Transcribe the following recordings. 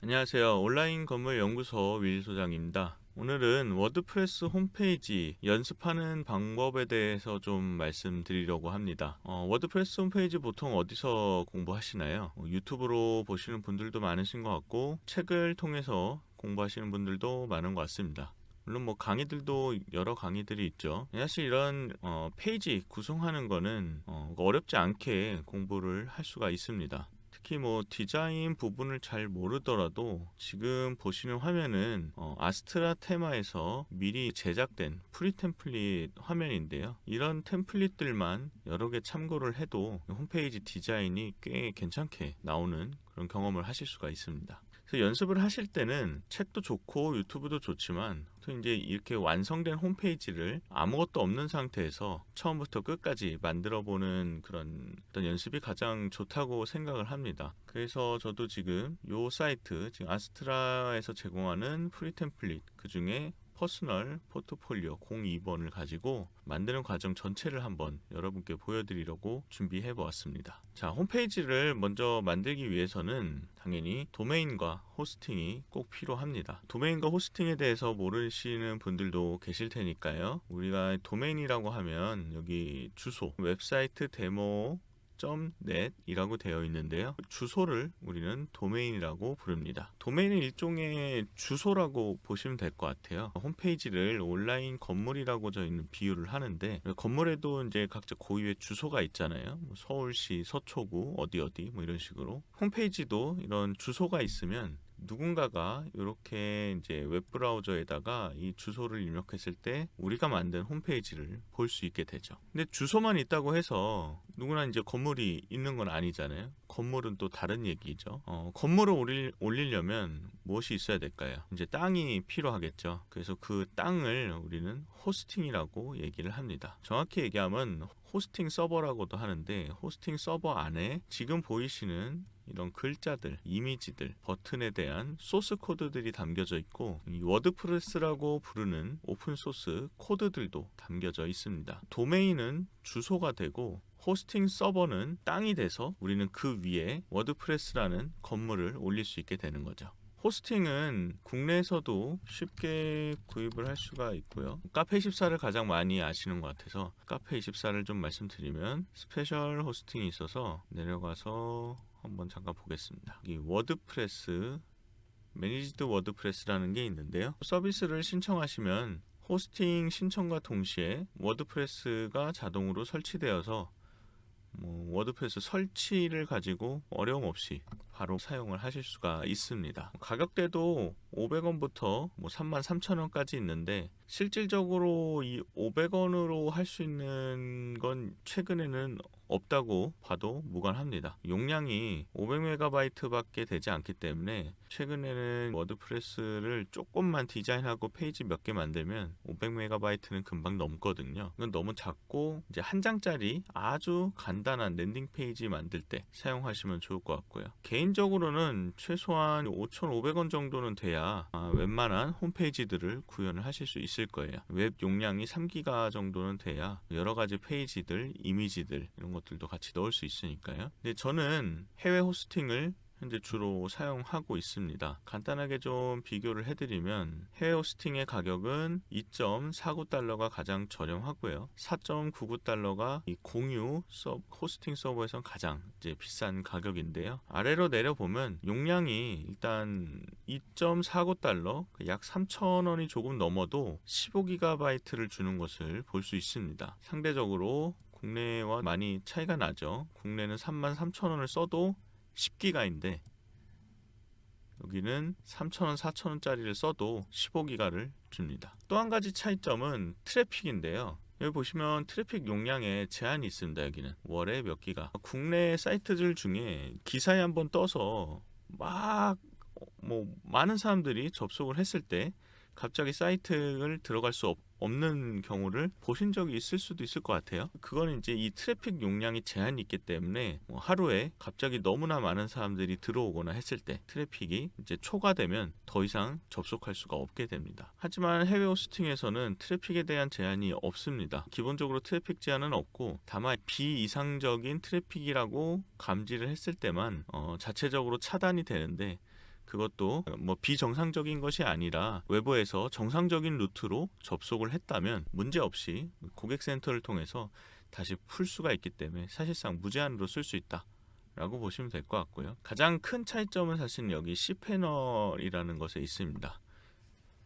안녕하세요. 온라인 건물 연구소 윌 소장입니다. 오늘은 워드프레스 홈페이지 연습하는 방법에 대해서 좀 말씀드리려고 합니다. 워드프레스 홈페이지 보통 어디서 공부하시나요? 유튜브로 보시는 분들도 많으신 것 같고 책을 통해서 공부하시는 분들도 많은 것 같습니다. 물론 강의들도 여러 강의들이 있죠. 사실 이런 페이지 구성하는 거는 어렵지 않게 공부를 할 수가 있습니다. 특히 디자인 부분을 잘 모르더라도 지금 보시는 화면은 아스트라 테마에서 미리 제작된 프리 템플릿 화면인데요. 이런 템플릿들만 여러 개 참고를 해도 홈페이지 디자인이 꽤 괜찮게 나오는 그런 경험을 하실 수가 있습니다. 그래서 연습을 하실 때는 책도 좋고 유튜브도 좋지만 또 이제 이렇게 완성된 홈페이지를 아무것도 없는 상태에서 처음부터 끝까지 만들어 보는 그런 어떤 연습이 가장 좋다고 생각을 합니다. 그래서 저도 지금 이 사이트, 지금 아스트라에서 제공하는 프리 템플릿 그 중에 퍼스널 포트폴리오 02번을 가지고 만드는 과정 전체를 한번 여러분께 보여드리려고 준비해 보았습니다. 자, 홈페이지를 먼저 만들기 위해서는 당연히 도메인과 호스팅이 꼭 필요합니다. 도메인과 호스팅에 대해서 모르시는 분들도 계실 테니까요. 우리가 도메인이라고 하면 여기 주소, 웹사이트 데모 .net 이라고 되어 있는데요. 주소를 우리는 도메인이라고 부릅니다. 도메인은 일종의 주소라고 보시면 될 것 같아요. 홈페이지를 온라인 건물이라고 저희는 비유를 하는데 건물에도 이제 각자 고유의 주소가 있잖아요. 서울시 서초구 어디 이런 식으로 홈페이지도 이런 주소가 있으면 누군가가 이렇게 이제 웹브라우저에다가 이 주소를 입력했을 때 우리가 만든 홈페이지를 볼 수 있게 되죠. 근데 주소만 있다고 해서 누구나 이제 건물이 있는 건 아니잖아요. 건물은 또 다른 얘기죠. 건물을 올리려면 무엇이 있어야 될까요? 이제 땅이 필요하겠죠. 그래서 그 땅을 우리는 호스팅이라고 얘기를 합니다. 정확히 얘기하면 호스팅 서버라고도 하는데 호스팅 서버 안에 지금 보이시는 이런 글자들, 이미지들, 버튼에 대한 소스 코드들이 담겨져 있고 이 워드프레스라고 부르는 오픈소스 코드들도 담겨져 있습니다. 도메인은 주소가 되고 호스팅 서버는 땅이 돼서 우리는 그 위에 워드프레스라는 건물을 올릴 수 있게 되는 거죠. 호스팅은 국내에서도 쉽게 구입을 할 수가 있고요. 카페24를 가장 많이 아시는 것 같아서 카페24를 좀 말씀드리면 스페셜 호스팅이 있어서 내려가서 한번 잠깐 보겠습니다. 이 워드프레스 매니지드 워드프레스라는 게 있는데요. 서비스를 신청하시면 호스팅 신청과 동시에 워드프레스가 자동으로 설치되어서 워드프레스 설치를 가지고 어려움 없이 바로 사용을 하실 수가 있습니다. 가격대도 500원부터 33,000원까지 있는데 실질적으로 이 500원으로 할 수 있는 건 최근에는 없다고 봐도 무관합니다. 용량이 500MB 밖에 되지 않기 때문에 최근에는 워드프레스를 조금만 디자인하고 페이지 몇 개 만들면 500MB는 금방 넘거든요. 이건 너무 작고 이제 한 장짜리 아주 간단한 랜딩 페이지 만들 때 사용하시면 좋을 것 같고요. 개인적으로는 최소한 5,500원 정도는 돼야 웬만한 홈페이지들을 구현을 하실 수 있을 거예요. 웹 용량이 3기가 정도는 돼야 여러 가지 페이지들, 이미지들 이런 것들도 같이 넣을 수 있으니까요. 근데 저는 해외 호스팅을 현재 주로 사용하고 있습니다. 간단하게 좀 비교를 해드리면 해외 호스팅의 가격은 2.49달러가 가장 저렴하고요. 4.99달러가 이 공유 호스팅 서버에선 가장 이제 비싼 가격인데요. 아래로 내려보면 용량이 일단 2.49달러, 약 3,000원이 조금 넘어도 15GB를 주는 것을 볼 수 있습니다. 상대적으로 국내와 많이 차이가 나죠. 국내는 33,000원을 써도 10기가인데 여기는 3,000원, 4,000원짜리를 써도 15기가를 줍니다. 또 한 가지 차이점은 트래픽인데요. 여기 보시면 트래픽 용량에 제한이 있습니다. 여기는 월에 몇 기가. 국내 사이트들 중에 기사에 한번 떠서 막 많은 사람들이 접속을 했을 때 갑자기 사이트를 들어갈 수 없는 경우를 보신 적이 있을 수도 있을 것 같아요. 그거는 이제 이 트래픽 용량이 제한이 있기 때문에 하루에 갑자기 너무나 많은 사람들이 들어오거나 했을 때 트래픽이 이제 초과되면 더 이상 접속할 수가 없게 됩니다. 하지만 해외 호스팅에서는 트래픽에 대한 제한이 없습니다. 기본적으로 트래픽 제한은 없고 다만 비이상적인 트래픽이라고 감지를 했을 때만 자체적으로 차단이 되는데 그것도 뭐 비정상적인 것이 아니라 외부에서 정상적인 루트로 접속을 했다면 문제없이 고객센터를 통해서 다시 풀 수가 있기 때문에 사실상 무제한으로 쓸 수 있다 라고 보시면 될 것 같고요. 가장 큰 차이점은 사실 여기 cPanel이라는 것에 있습니다.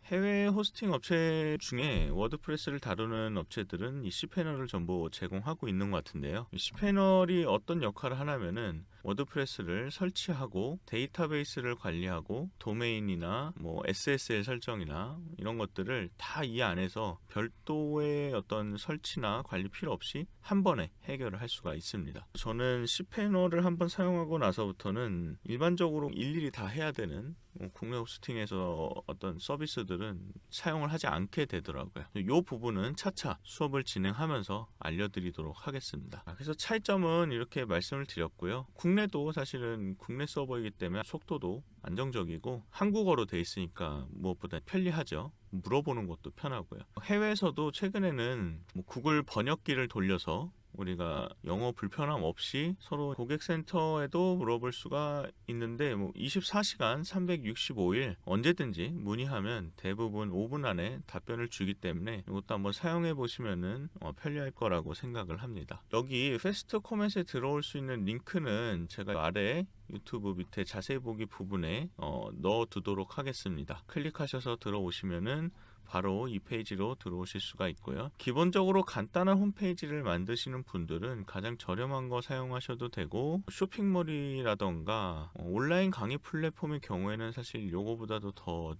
해외 호스팅 업체 중에 워드프레스를 다루는 업체들은 이 cPanel을 전부 제공하고 있는 것 같은데요. 이 cPanel이 어떤 역할을 하냐면은 워드프레스를 설치하고 데이터베이스를 관리하고 도메인이나 뭐 SSL 설정이나 이런 것들을 다 이 안에서 별도의 어떤 설치나 관리 필요 없이 한 번에 해결을 할 수가 있습니다. 저는 cPanel을 한번 사용하고 나서부터는 일반적으로 일일이 다 해야 되는 국내 호스팅에서 어떤 서비스들은 사용을 하지 않게 되더라고요. 이 부분은 차차 수업을 진행하면서 알려드리도록 하겠습니다. 그래서 차이점은 이렇게 말씀을 드렸고요. 국내도 사실은 국내 서버이기 때문에 속도도 안정적이고 한국어로 돼 있으니까 무엇보다 편리하죠. 물어보는 것도 편하고요. 해외에서도 최근에는 구글 번역기를 돌려서 우리가 영어 불편함 없이 서로 고객센터에도 물어볼 수가 있는데 24시간 365일 언제든지 문의하면 대부분 5분 안에 답변을 주기 때문에 이것도 한번 사용해 보시면은 편리할 거라고 생각을 합니다. 여기 패스트 코멘트에 들어올 수 있는 링크는 제가 아래 유튜브 밑에 자세히 보기 부분에 넣어 두도록 하겠습니다. 클릭하셔서 들어오시면은 바로 이 페이지로 들어오실 수가 있고요. 기본적으로 간단한 홈페이지를 만드시는 분들은 가장 저렴한 거 사용하셔도 되고, 쇼핑몰이라던가 온라인 강의 플랫폼의 경우에는 사실 요거보다도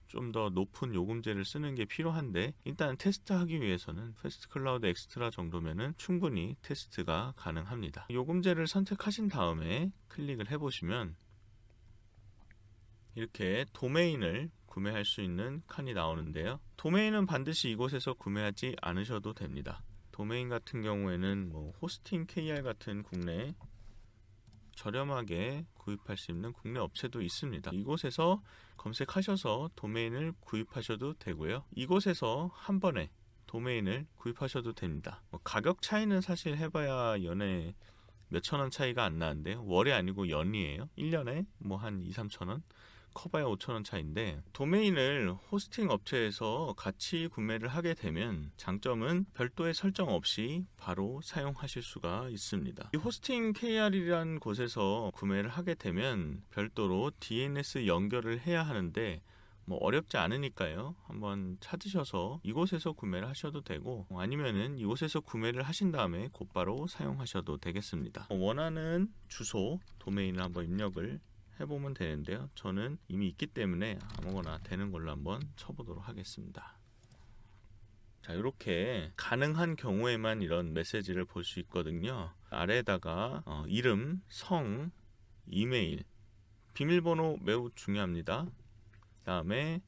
좀 더 높은 요금제를 쓰는 게 필요한데, 일단 테스트하기 위해서는 패스트클라우드 엑스트라 정도면은 충분히 테스트가 가능합니다. 요금제를 선택하신 다음에 클릭을 해보시면 이렇게 도메인을 구매할 수 있는 칸이 나오는데요. 도메인은 반드시 이곳에서 구매하지 않으셔도 됩니다. 도메인 같은 경우에는 호스팅 KR 같은 국내 저렴하게 구입할 수 있는 국내 업체도 있습니다. 이곳에서 검색하셔서 도메인을 구입하셔도 되고요. 이곳에서 한 번에 도메인을 구입하셔도 됩니다. 가격 차이는 사실 해봐야 연에 몇천 원 차이가 안 나는데요. 월이 아니고 연이에요. 1년에 한 2, 3천 원? 커봐야 5천 원 차인데, 도메인을 호스팅 업체에서 같이 구매를 하게 되면 장점은 별도의 설정 없이 바로 사용하실 수가 있습니다. 이 호스팅 KR이라는 곳에서 구매를 하게 되면 별도로 DNS 연결을 해야 하는데 어렵지 않으니까요. 한번 찾으셔서 이곳에서 구매를 하셔도 되고, 아니면은 이곳에서 구매를 하신 다음에 곧바로 사용하셔도 되겠습니다. 원하는 주소, 도메인을 한번 입력을 해보면 되는데요. 저는 이미 있기 때문에 아무거나 되는 걸로 한번 쳐보도록 하겠습니다. 자, 이렇게 가능한 경우에만 이런 메시지를 볼 수 있거든요. 아래에다가 이름, 성, 이메일, 비밀번호 매우 중요합니다. 그 다음에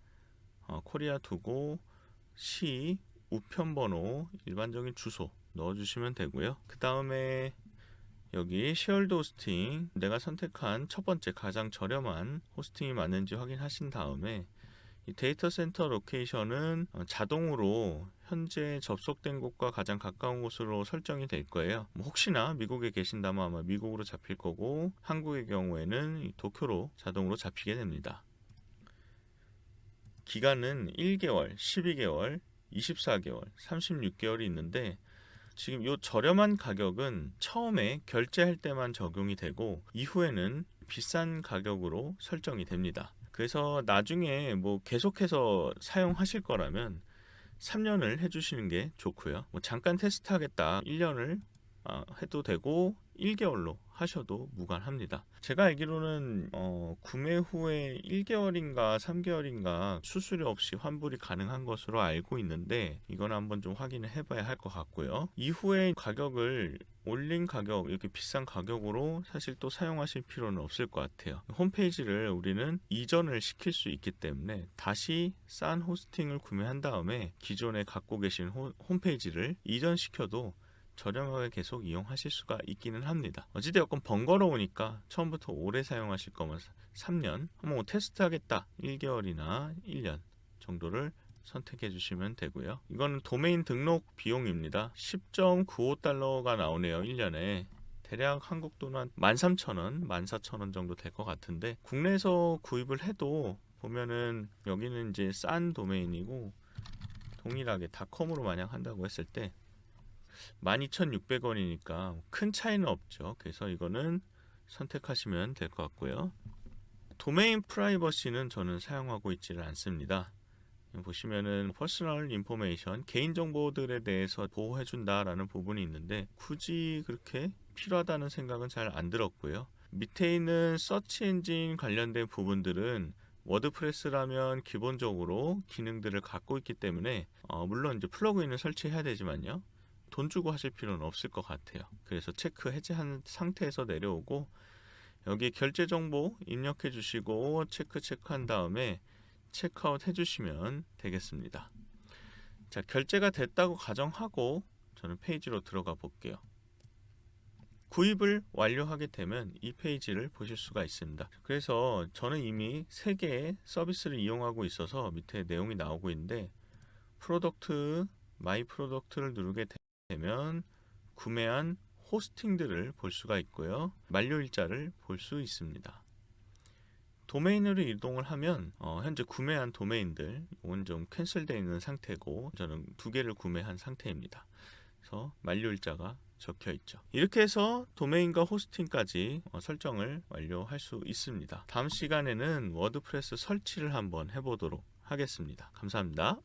코리아 두고, 시, 우편번호, 일반적인 주소 넣어주시면 되고요. 그 다음에 여기 쉐어드 호스팅, 내가 선택한 첫 번째 가장 저렴한 호스팅이 맞는지 확인하신 다음에 이 데이터 센터 로케이션은 자동으로 현재 접속된 곳과 가장 가까운 곳으로 설정이 될 거예요. 혹시나 미국에 계신다면 아마 미국으로 잡힐 거고, 한국의 경우에는 도쿄로 자동으로 잡히게 됩니다. 기간은 1개월, 12개월, 24개월, 36개월이 있는데, 지금 이 저렴한 가격은 처음에 결제할 때만 적용이 되고 이후에는 비싼 가격으로 설정이 됩니다. 그래서 나중에 계속해서 사용하실 거라면 3년을 해주시는 게 좋고요. 잠깐 테스트하겠다 1년을 해도 되고 1개월로 하셔도 무관합니다. 제가 알기로는 구매 후에 1개월인가 3개월인가 수수료 없이 환불이 가능한 것으로 알고 있는데, 이건 한번 좀 확인을 해봐야 할 것 같고요. 이후에 가격을 올린 가격, 이렇게 비싼 가격으로 사실 또 사용하실 필요는 없을 것 같아요. 홈페이지를 우리는 이전을 시킬 수 있기 때문에 다시 싼 호스팅을 구매한 다음에 기존에 갖고 계신 홈페이지를 이전시켜도 저렴하게 계속 이용하실 수가 있기는 합니다. 어찌되었건 번거로우니까 처음부터 오래 사용하실 거면 3년, 한번 테스트하겠다 1개월이나 1년 정도를 선택해 주시면 되고요. 이거는 도메인 등록 비용입니다. $10.95가 나오네요. 1년에 대략 한국 돈 한 13,000원, 14,000원 정도 될 것 같은데 국내에서 구입을 해도 보면은 여기는 이제 싼 도메인이고 동일하게 닷컴으로 만약 한다고 했을 때 12,600원이니까 큰 차이는 없죠. 그래서 이거는 선택하시면 될 것 같고요. 도메인 프라이버시는 저는 사용하고 있지를 않습니다. 보시면은 퍼스널 인포메이션, 개인정보들에 대해서 보호해준다라는 부분이 있는데 굳이 그렇게 필요하다는 생각은 잘 안 들었고요. 밑에 있는 서치 엔진 관련된 부분들은 워드프레스라면 기본적으로 기능들을 갖고 있기 때문에 물론 이제 플러그인을 설치해야 되지만요. 돈 주고 하실 필요는 없을 것 같아요. 그래서 체크 해제한 상태에서 내려오고 여기 결제 정보 입력해 주시고 체크한 다음에 체크아웃 해주시면 되겠습니다. 자, 결제가 됐다고 가정하고 저는 페이지로 들어가 볼게요. 구입을 완료하게 되면 이 페이지를 보실 수가 있습니다. 그래서 저는 이미 3개의 서비스를 이용하고 있어서 밑에 내용이 나오고 있는데 프로덕트, 마이 프로덕트를 누르게 되면 구매한 호스팅들을 볼 수가 있고요. 만료일자를 볼 수 있습니다. 도메인으로 이동을 하면 현재 구매한 도메인들 이건 좀 캔슬되어 있는 상태고 저는 2개를 구매한 상태입니다. 그래서 만료일자가 적혀 있죠. 이렇게 해서 도메인과 호스팅까지 설정을 완료할 수 있습니다. 다음 시간에는 워드프레스 설치를 한번 해보도록 하겠습니다. 감사합니다.